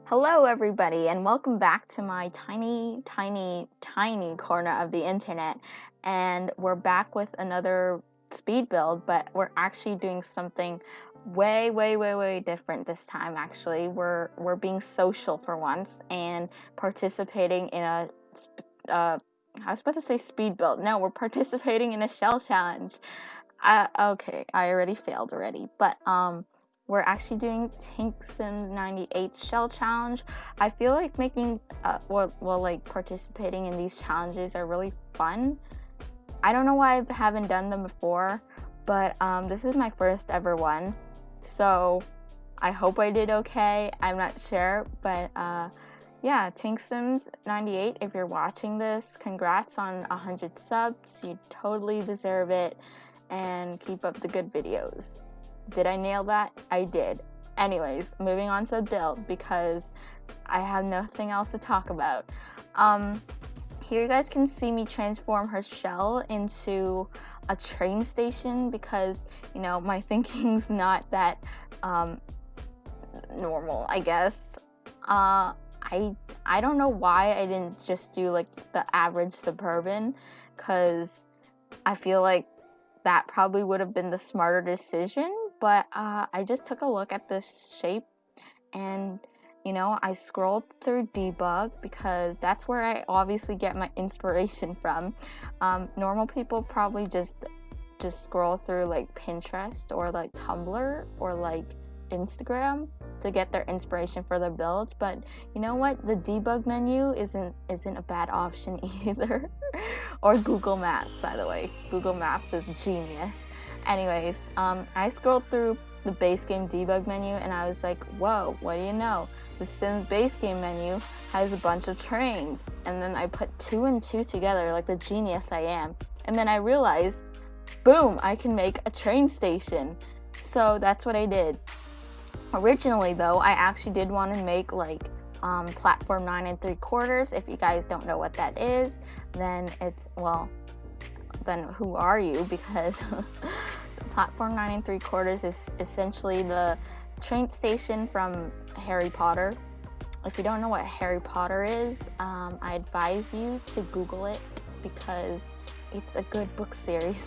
Hello, everybody, and welcome back to my tiny corner of the internet. And we're back with another speed build, but we're actually doing something way different this time. Actually, we're being social for once and participating in I was supposed to say speed build. No, we're participating in a shell challenge. Okay, I already failed already, but we're actually doing TinkSims98's shell challenge. I feel like making like participating in these challenges are really fun. I don't know why I haven't done them before, but this is my first ever one, so I hope I did okay. I'm not sure, but yeah, TinkSims98, if you're watching this, congrats on 100 subs. You totally deserve it, and keep up the good videos. Did I nail that? I did. Anyways, moving on to the build because I have nothing else to talk about. Here you guys can see me transform her shell into a train station because, you know, my thinking's not that normal, I guess. I don't know why I didn't just do like the average suburban, because I feel like that probably would have been the smarter decision, but I just took a look at this shape and, you know, I scrolled through debug because that's where I obviously get my inspiration from. Normal people probably just scroll through like Pinterest or like Tumblr or like Instagram to get their inspiration for their builds, but you know what, the debug menu isn't a bad option either. Or Google Maps, by the way. Google Maps is genius. Anyways, I scrolled through the base game debug menu and I was like, whoa, what do you know, the Sims base game menu has a bunch of trains. And then I put 2 and 2 together like the genius I am, and then I realized, boom, I can make a train station. So that's what I did. Originally though, I actually did want to make like platform 9 3/4. If you guys don't know what that is, then then who are you? Because platform 9 3/4 is essentially the train station from Harry Potter. If you don't know what Harry Potter is, I advise you to Google it because it's a good book series.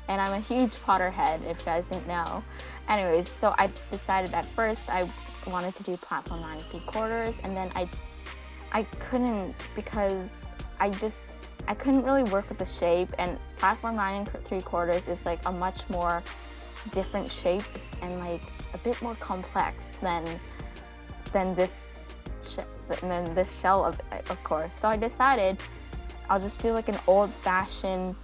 And I'm a huge Potterhead, if you guys didn't know. Anyways, so I decided at first I wanted to do platform 9 3/4, and then I couldn't because I couldn't really work with the shape, and platform 9 3/4 is like a much more different shape and like a bit more complex than this shell of course. So I decided I'll just do like an old-fashioned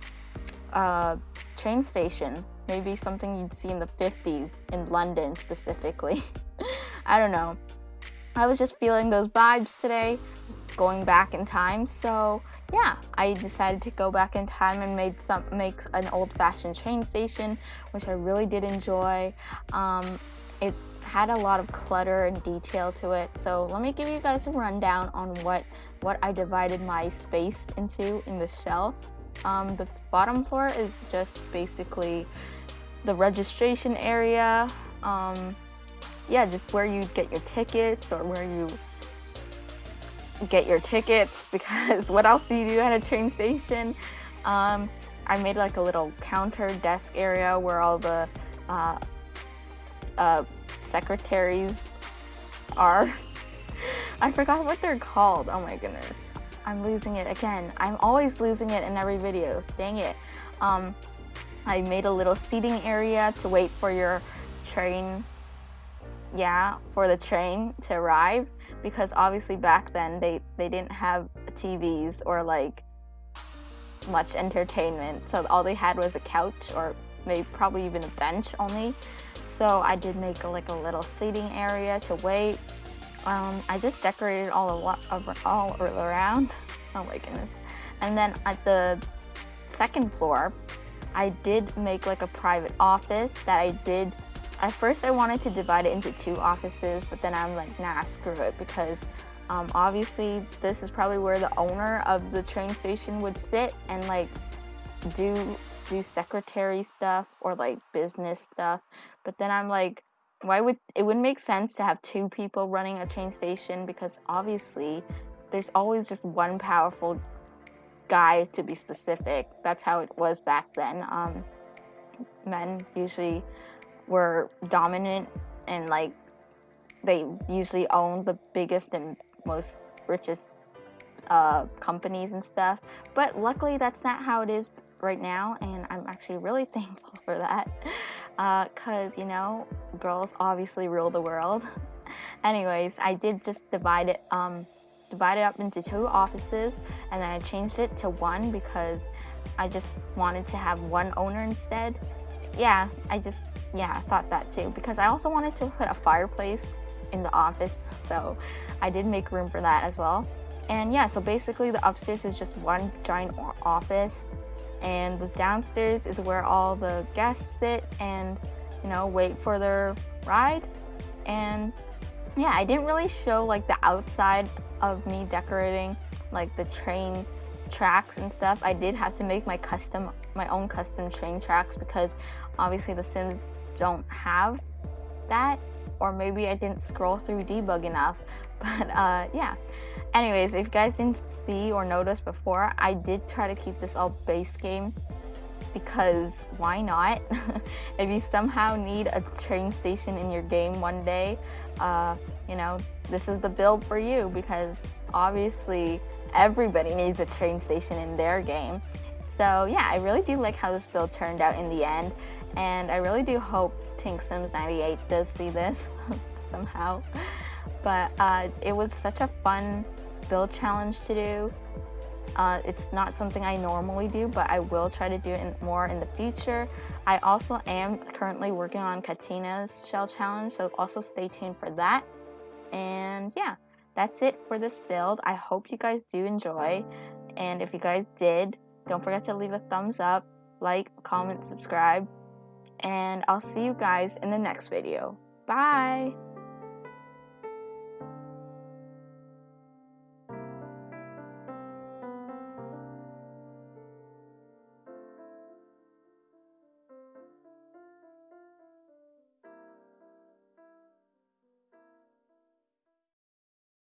train station, maybe something you'd see in the 50s in London specifically. I don't know. I was just feeling those vibes today, just going back in time. So yeah, I decided to go back in time and make an old-fashioned train station, which I really did enjoy. It had a lot of clutter and detail to it. So let me give you guys a rundown on what I divided my space into in the shell. The bottom floor is just basically the registration area. Yeah, just where you get your tickets, or where you get your tickets, because what else do you do at a train station? I made like a little counter desk area where all the secretaries are. I forgot what they're called. Oh my goodness. I'm losing it again. I'm always losing it in every video. Dang it. I made a little seating area to wait for your train. Yeah, for the train to arrive, because obviously back then they didn't have TVs or like much entertainment, so all they had was a couch, or maybe probably even a bench only. So I did make like a little seating area to wait. I just decorated all around. Oh my goodness. And then at the second floor, I did make like a private office that at first I wanted to divide it into 2 offices, but then I'm like, nah, screw it, because obviously this is probably where the owner of the train station would sit and like do secretary stuff or like business stuff. But then I'm like, it wouldn't make sense to have two people running a train station, because obviously there's always just one powerful guy, to be specific. That's how it was back then. Men usually were dominant, and like they usually owned the biggest and most richest companies and stuff. But luckily that's not how it is right now, and I'm actually really thankful for that, because you know, girls obviously rule the world. Anyways, I did just divide it up into 2 offices, and then I changed it to 1 because I just wanted to have 1 owner instead. Yeah, I thought that too, because I also wanted to put a fireplace in the office, so I did make room for that as well. And yeah, so basically the upstairs is just 1 giant office, and the downstairs is where all the guests sit and, you know, wait for their ride. And yeah, I didn't really show like the outside of me decorating like the train tracks and stuff. I did have to make my own custom train tracks, because obviously the Sims don't have that, or maybe I didn't scroll through debug enough. But yeah, anyways, if you guys didn't see or notice before, I did try to keep this all base game, because why not? If you somehow need a train station in your game one day, you know, this is the build for you, because obviously everybody needs a train station in their game. So yeah, I really do like how this build turned out in the end, and I really do hope TinkSims98 does see this somehow. But it was such a fun build challenge to do. It's not something I normally do, but I will try to do it more in the future. I also am currently working on Katina's shell challenge, so also stay tuned for that. And yeah, that's it for this build. I hope you guys do enjoy, and if you guys did, don't forget to leave a thumbs up, like, comment, subscribe, and I'll see you guys in the next video. Bye!